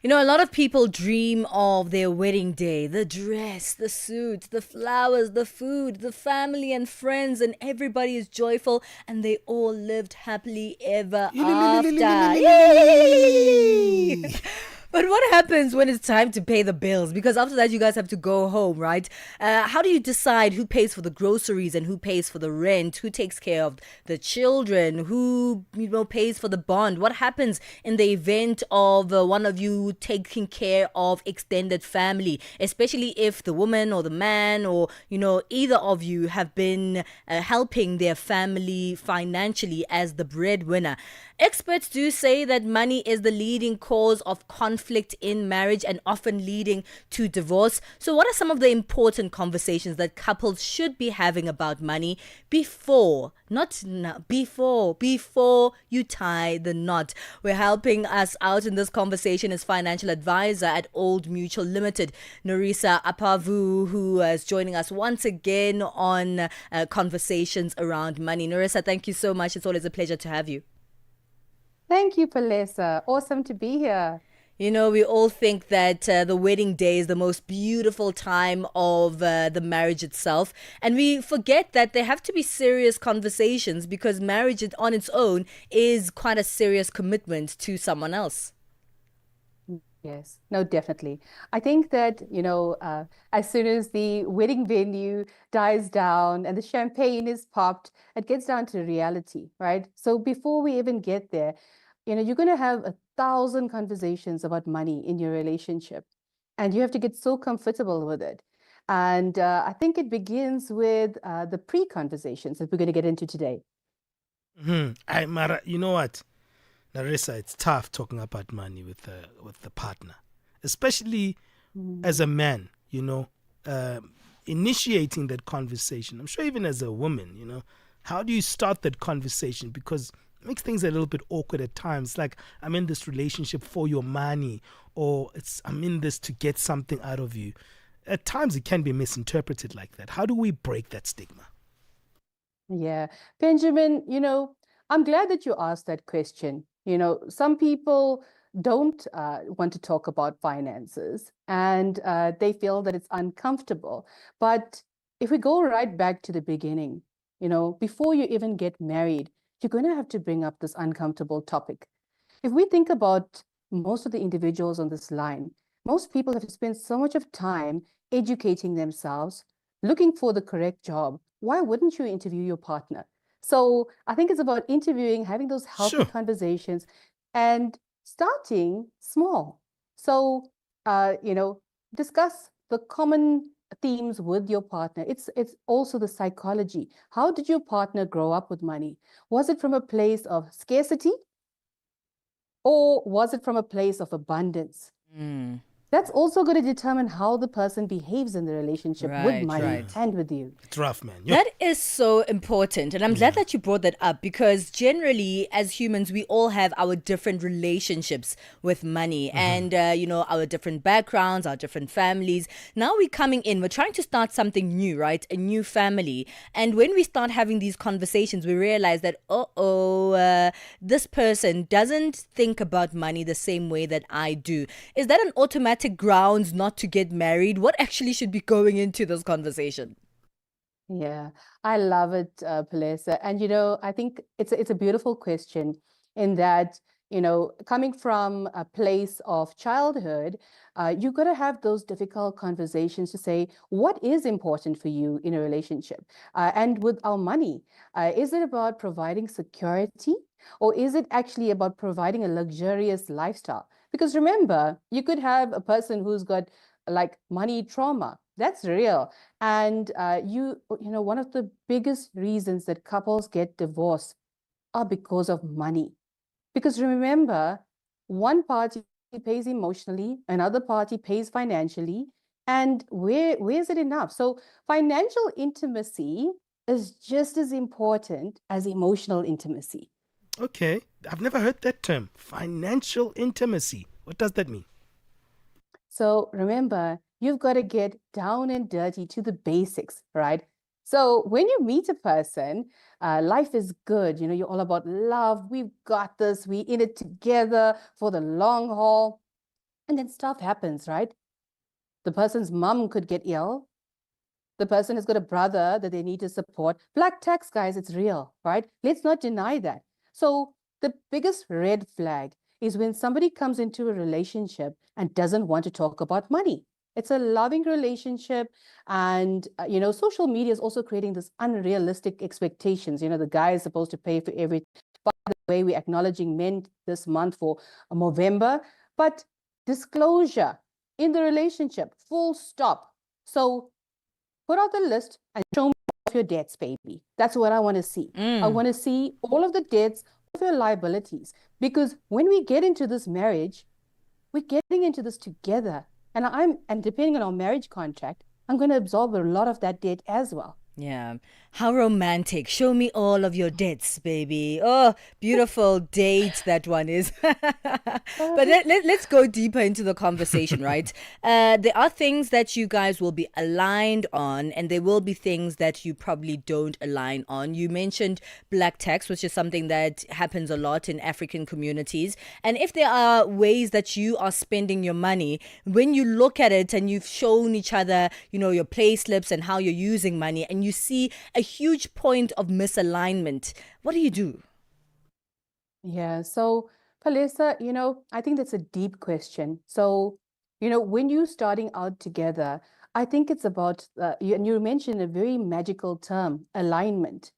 You know, a lot of people dream of their wedding day, the dress, the suit, the flowers, the food, the family and friends, and everybody is joyful and they all lived happily ever after. Yay! But what happens when it's time to pay the bills? Because after that, you guys have to go home, right? How do you decide who pays for the groceries and who pays for the rent? Who takes care of the children? Who pays for the bond? What happens in the event of one of you taking care of extended family, especially if the woman or the man or either of you have been helping their family financially as the breadwinner? Experts do say that money is the leading cause of conflict in marriage and often leading to divorce. So, what are some of the important conversations that couples should be having about money before, not now, before you tie the knot? We're helping us out in this conversation is financial advisor at Old Mutual Limited, Neressa Appavoo, who is joining us once again on conversations around money. Neressa, thank you so much. It's always a pleasure to have you. Thank you, Palesa. Awesome to be here. You know, we all think that the wedding day is the most beautiful time of the marriage itself. And we forget that there have to be serious conversations because marriage on its own is quite a serious commitment to someone else. Yes, no, definitely. I think that, as soon as the wedding venue dies down and the champagne is popped, it gets down to reality, right? So before we even get there, you're going to have 1,000 conversations about money in your relationship, and you have to get so comfortable with it. And I think it begins with the pre-conversations that we're going to get into today. Mara, you know what, Narissa, it's tough talking about money with the partner, especially as Mm. a man. Initiating that conversation. I'm sure even as a woman, how do you start that conversation? Because it makes things a little bit awkward at times. Like, I'm in this relationship for your money, or I'm in this to get something out of you. At times, it can be misinterpreted like that. How do we break that stigma? Yeah. Benjamin, I'm glad that you asked that question. Some people don't want to talk about finances and they feel that it's uncomfortable. But if we go right back to the beginning, before you even get married, you're going to have to bring up this uncomfortable topic. If we think about most of the individuals on this line, most people have spent so much of time educating themselves, looking for the correct job. Why wouldn't you interview your partner? So I think it's about interviewing, having those healthy Sure. conversations, and starting small. So, discuss the common themes with your partner. It's also the psychology. How did your partner grow up with money? Was it from a place of scarcity? Or was it from a place of abundance? Mm, That's also going to determine how the person behaves in the relationship with right, money right. and with you. It's rough, man. Yo. That is so important. And I'm glad Yeah. that you brought that up because generally, as humans, we all have our different relationships with money and, our different backgrounds, our different families. Now we're coming in, we're trying to start something new, right? A new family. And when we start having these conversations, we realize that, this person doesn't think about money the same way that I do. Is that an automatic grounds not to get married? What actually should be going into this conversation? Yeah, I love it, Palesa. And I think it's a beautiful question in that, coming from a place of childhood, you got to have those difficult conversations to say what is important for you in a relationship. And with our money, is it about providing security or is it actually about providing a luxurious lifestyle? Because remember, you could have a person who's got like money trauma. That's real. And one of the biggest reasons that couples get divorced are because of money. Because remember, one party pays emotionally, another party pays financially, and where's it enough? So financial intimacy is just as important as emotional intimacy. Okay. I've never heard that term. Financial intimacy. What does that mean? So remember, you've got to get down and dirty to the basics, right? So when you meet a person, life is good. You're all about love. We've got this. We in it together for the long haul. And then stuff happens, right? The person's mom could get ill. The person has got a brother that they need to support. Black tax, guys, it's real, right? Let's not deny that. So the biggest red flag is when somebody comes into a relationship and doesn't want to talk about money. It's a loving relationship. And, social media is also creating this unrealistic expectations. The guy is supposed to pay for everything. By the way, we're acknowledging men this month for November. But disclosure in the relationship, full stop. So put out the list and show me all of your debts, baby. That's what I want to see. I want to see all of the debts, all of your liabilities. Because when we get into this marriage, we're getting into this together. And depending on our marriage contract, I'm going to absorb a lot of that debt as well. Yeah. How romantic. Show me all of your debts, baby. Oh, beautiful date that one is. But let's go deeper into the conversation, right? There are things that you guys will be aligned on, and there will be things that you probably don't align on. You mentioned black tax, which is something that happens a lot in African communities. And if there are ways that you are spending your money, when you look at it and you've shown each other, your pay slips and how you're using money, and you see a huge point of misalignment, what do you do? Yeah. So, Palesa, I think that's a deep question. So, when you're starting out together, I think it's about, and you mentioned a very magical term, alignment.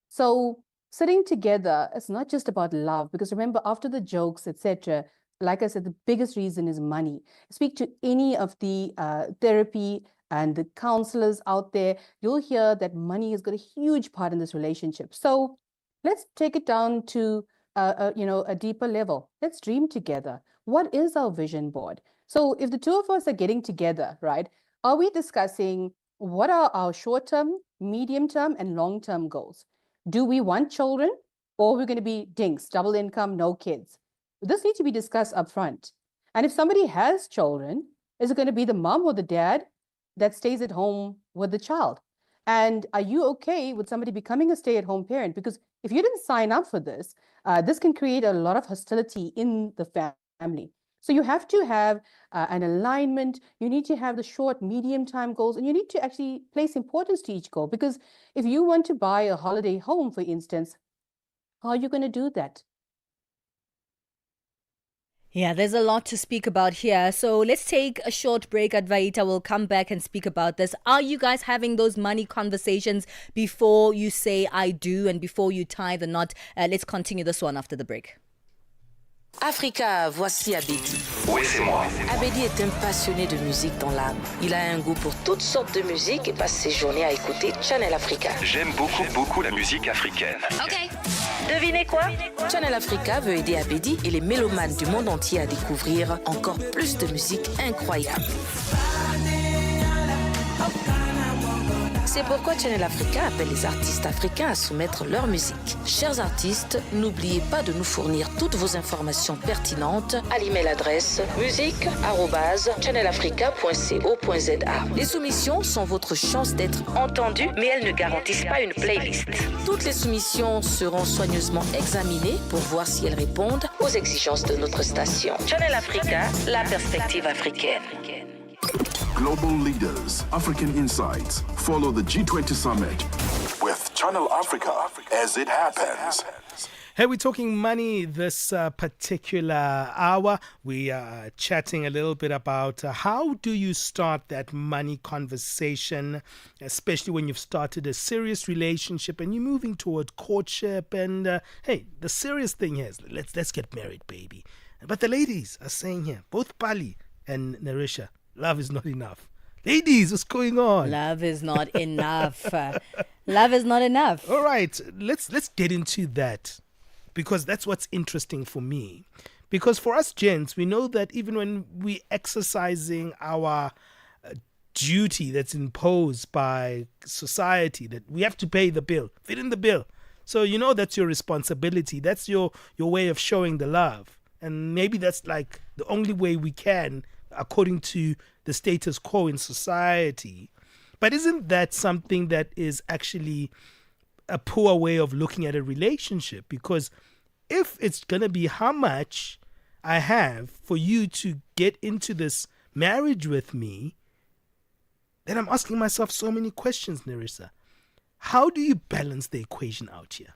So, sitting together, it's not just about love, because remember, after the jokes, etc., like I said, the biggest reason is money. Speak to any of the therapy and the counselors out there, you'll hear that money has got a huge part in this relationship. So let's take it down to a deeper level. Let's dream together. What is our vision board? So if the two of us are getting together, right, are we discussing what are our short-term, medium-term, and long-term goals? Do we want children, or are we going to be dinks, double income, no kids? This needs to be discussed up front. And if somebody has children, is it going to be the mom or the dad that stays at home with the child? And are you okay with somebody becoming a stay-at-home parent? Because if you didn't sign up for this, this can create a lot of hostility in the family. So you have to have an alignment. You need to have the short, medium time goals, and you need to actually place importance to each goal. Because if you want to buy a holiday home, for instance, how are you going to do that? Yeah, there's a lot to speak about here. So let's take a short break. Advaita will come back and speak about this. Are you guys having those money conversations before you say I do and before you tie the knot? Let's continue this one after the break. Africa, voici Abedi. Oui, c'est moi. Abedi est un passionné de musique dans l'âme. Il a un goût pour toutes sortes de musique et passe ses journées à écouter Channel Africa. J'aime beaucoup la musique africaine. OK. Devinez quoi? Channel Africa veut aider Abedi et les mélomanes du monde entier à découvrir encore plus de musique incroyable. C'est pourquoi Channel Africa appelle les artistes africains à soumettre leur musique. Chers artistes, n'oubliez pas de nous fournir toutes vos informations pertinentes à l'email adresse musique@channelafrica.co.za. Les soumissions sont votre chance d'être entendues, mais elles ne garantissent pas une playlist. Toutes les soumissions seront soigneusement examinées pour voir si elles répondent aux exigences de notre station. Channel Africa, la perspective africaine. Global leaders, African insights. Follow the G20 summit with Channel Africa as it happens. Hey, we're talking money this particular hour. We are chatting a little bit about how do you start that money conversation, especially when you've started a serious relationship and you're moving toward courtship. And hey, the serious thing here is let's get married, baby. But the ladies are saying here, both Pali and Neressa, love is not enough. Ladies, what's going on? Love is not enough. Love is not enough. All right, let's get into that, because that's what's interesting for me. Because for us gents, we know that even when we exercising our duty that's imposed by society, that we have to pay the bill, fit in the bill. So that's your responsibility. That's your way of showing the love. And maybe that's like the only way we can, according to the status quo in society. But isn't that something that is actually a poor way of looking at a relationship? Because if it's going to be how much, I have for you to get into this marriage with me, then I'm asking myself so many questions, Nerissa. How do you balance the equation out here?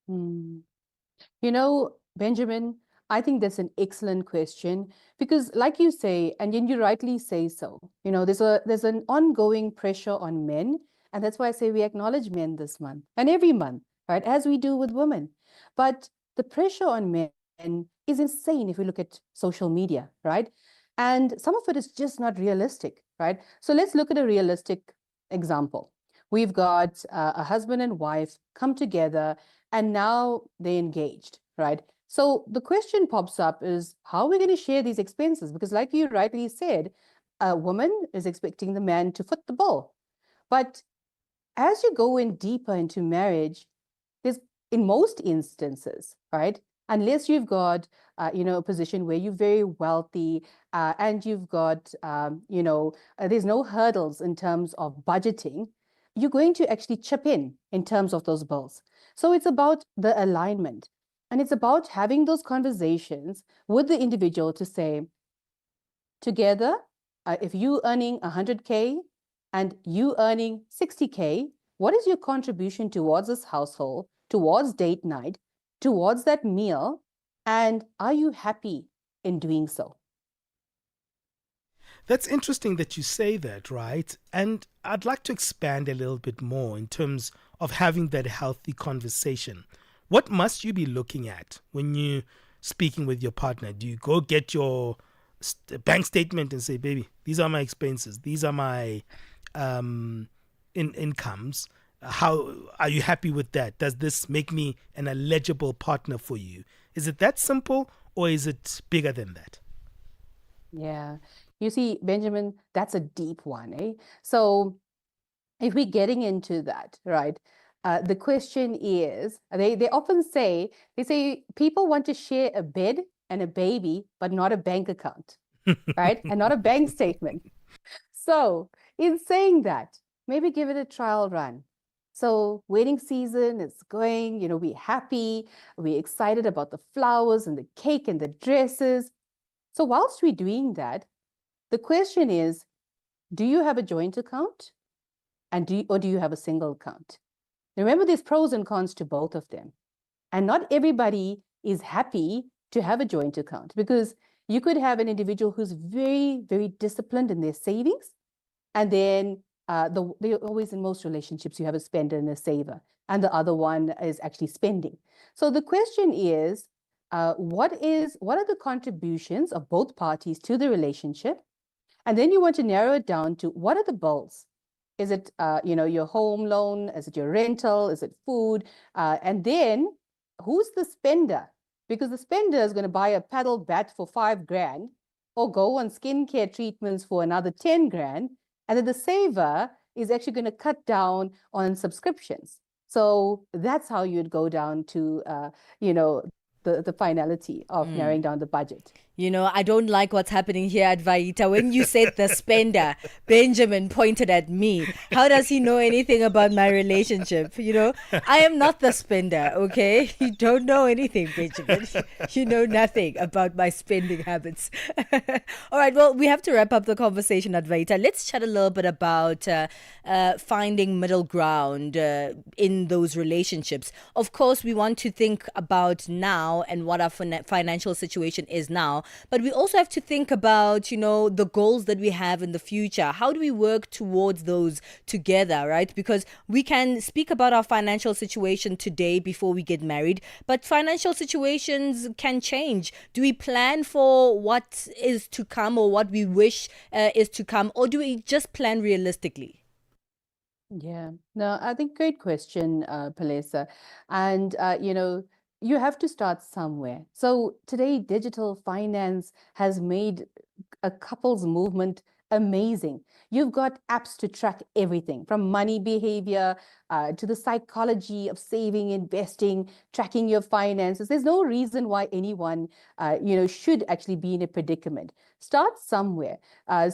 Hmm. You know, Benjamin, I think that's an excellent question because, like you say, and you rightly say so, there's an ongoing pressure on men, and that's why I say we acknowledge men this month and every month, right, as we do with women. But the pressure on men is insane if we look at social media, right? And some of it is just not realistic, right? So let's look at a realistic example. We've got a husband and wife come together and now they're engaged, right? So the question pops up is how are we going to share these expenses? Because like you rightly said, a woman is expecting the man to foot the bill. But as you go in deeper into marriage, there's in most instances, right? Unless you've got, a position where you're very wealthy and you've got, there's no hurdles in terms of budgeting, you're going to actually chip in terms of those bills. So it's about the alignment. And it's about having those conversations with the individual to say, together, if you earning 100K and you earning 60K, what is your contribution towards this household, towards date night, towards that meal? And are you happy in doing so? That's interesting that you say that, right? And I'd like to expand a little bit more in terms of having that healthy conversation. What must you be looking at when you're speaking with your partner? Do you go get your bank statement and say, baby, these are my expenses, these are my incomes? How are you happy with that? Does this make me an eligible partner for you? Is it that simple or is it bigger than that? Yeah. You see, Benjamin, that's a deep one, eh? So if we're getting into that, right, the question is, they often say, people want to share a bed and a baby, but not a bank account, right? And not a bank statement. So in saying that, maybe give it a trial run. So wedding season is going, we're happy, we're excited about the flowers and the cake and the dresses. So whilst we're doing that, the question is, do you have a joint account? Or do you have a single account? Remember, there's pros and cons to both of them. And not everybody is happy to have a joint account because you could have an individual who's very, very disciplined in their savings. And then they always, in most relationships, you have a spender and a saver. And the other one is actually spending. So the question is, what are the contributions of both parties to the relationship? And then you want to narrow it down to what are the bills? Is it, your home loan? Is it your rental? Is it food? And then who's the spender? Because the spender is going to buy a paddle bat for $5,000 or go on skincare treatments for another 10 grand. And then the saver is actually going to cut down on subscriptions. So that's how you'd go down to, the finality of narrowing down the budget. I don't like what's happening here at Vaita. When you said the spender, Benjamin pointed at me. How does he know anything about my relationship? I am not the spender, okay? You don't know anything, Benjamin. You know nothing about my spending habits. All right, well, we have to wrap up the conversation at Vaita. Let's chat a little bit about finding middle ground in those relationships. Of course, we want to think about now and what our financial situation is now. But we also have to think about, the goals that we have in the future. How do we work towards those together, right? Because we can speak about our financial situation today before we get married, but financial situations can change. Do we plan for what is to come or what we wish is to come, or do we just plan realistically? Yeah, no, I think great question, Palesa. And, you have to start somewhere. So today, digital finance has made a couple's movement amazing. You've got apps to track everything from money behavior to the psychology of saving, investing, tracking your finances. There's no reason why anyone, should actually be in a predicament. Start somewhere.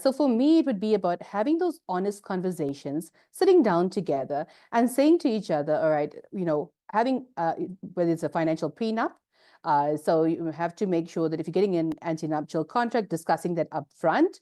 So for me, it would be about having those honest conversations, sitting down together and saying to each other, all right, having, whether it's a financial prenup, So you have to make sure that if you're getting an antenuptial contract, discussing that upfront,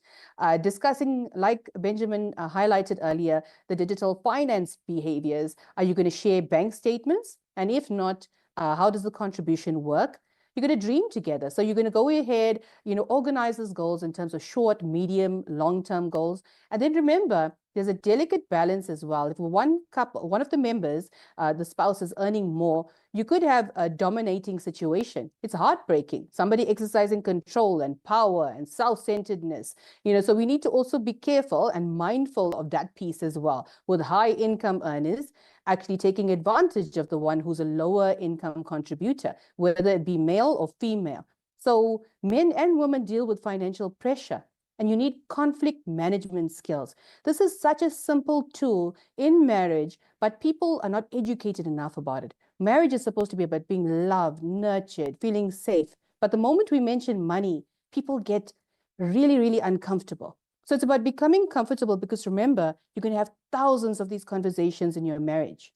discussing, like Benjamin highlighted earlier, the digital finance behaviors. Are you going to share bank statements? And if not, how does the contribution work? You're going to dream together. So you're going to go ahead, organize those goals in terms of short, medium, long-term goals. And then remember, there's a delicate balance as well. If one of the members, the spouse, is earning more, you could have a dominating situation. It's heartbreaking. Somebody exercising control and power and self-centeredness. So we need to also be careful and mindful of that piece as well. With high income earners actually taking advantage of the one who's a lower income contributor, whether it be male or female. So men and women deal with financial pressure, and you need conflict management skills. This is such a simple tool in marriage, but people are not educated enough about it. Marriage is supposed to be about being loved, nurtured, feeling safe. But the moment we mention money, people get really, really uncomfortable. So it's about becoming comfortable, because remember, you're going to have thousands of these conversations in your marriage.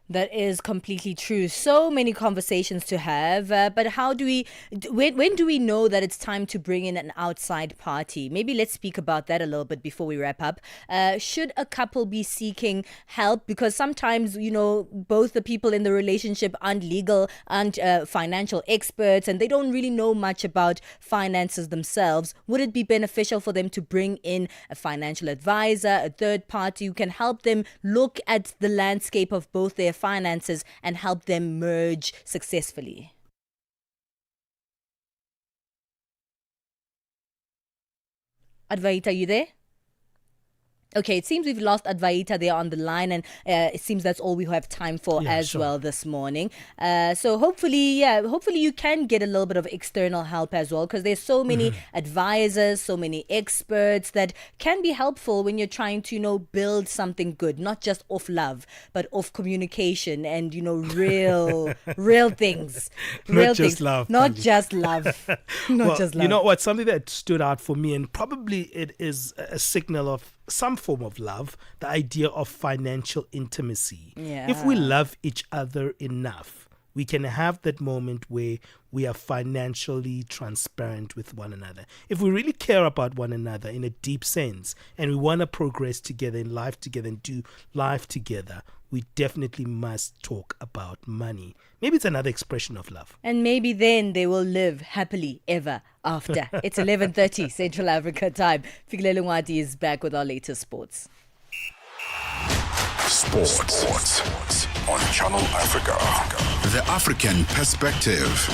That is completely true. So many conversations to have. But how do we, when do we know that it's time to bring in an outside party? Maybe let's speak about that a little bit before we wrap up. Should a couple be seeking help? Because sometimes, both the people in the relationship aren't legal, aren't financial experts, and they don't really know much about finances themselves. Would it be beneficial for them to bring in a financial advisor, a third party who can help them look at the landscape of both their finances and help them merge successfully? Advaita, are you there? Okay, it seems we've lost Advaita there on the line, and it seems that's all we have time for well this morning. So hopefully you can get a little bit of external help as well, because there's so many advisors, so many experts that can be helpful when you're trying to, build something good, not just off love, but off communication and, real things. Not just love. Not just love. Not just love. You know what? Something that stood out for me, and probably it is a signal of some form of love, the idea of financial intimacy. Yeah. If we love each other enough, we can have that moment where we are financially transparent with one another. If we really care about one another in a deep sense, and we want to progress together in life together and do life together, we definitely must talk about money. Maybe it's another expression of love. And maybe then they will live happily ever after. It's 11:30 Central Africa time. Fikile Lungwati is back with our latest sports. Sports on Channel Africa. The African perspective.